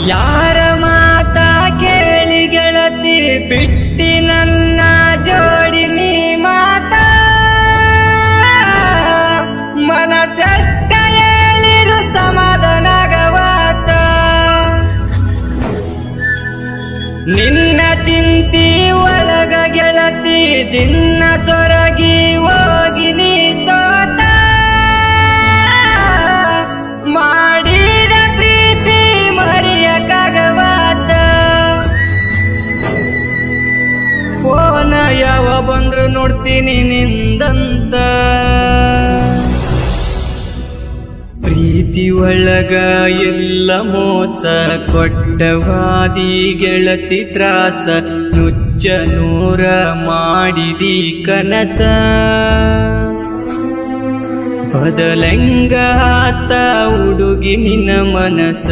ಯಾರ ಮಾತ ಕೇಳಿ ಗೆಳತಿ ಬಿಟ್ಟಿ ನನ್ನ ಜೋಡಿ ನೀ ಮಾತ ಮನಸ್ಸೆಷ್ಟ ಹೇಳಿರು ಸಮಾಧಾನಗವಾತ ನಿನ್ನ ಚಿಂತಿ ಒಳಗ ಗೆಳತಿ ದಿನ ಸೊರಗಿ ಹೋಗಿ ನೀ ಸೋತ ಮಾಡಿದ ಪ್ರೀತಿ ಮರೆಯಕ್ಕಾಗವಾತ ಫೋನ ಯಾವ ಬಂದ್ರು ನೋಡ್ತೀನಿ ನಿಂದಂತ ಪ್ರೀತಿ ಒಳಗ ಎಲ್ಲ ಮೋಸ ಕೊಟ್ಟವಾದಿ ಗೆಳತಿ ತ್ರಾಸ ನುಚ್ಚ ನೂರ ಮಾಡಿದಿ ಕನಸ ಬದಲಂಗ ಆತ ಹುಡುಗಿ ನಿನ್ನ ಮನಸ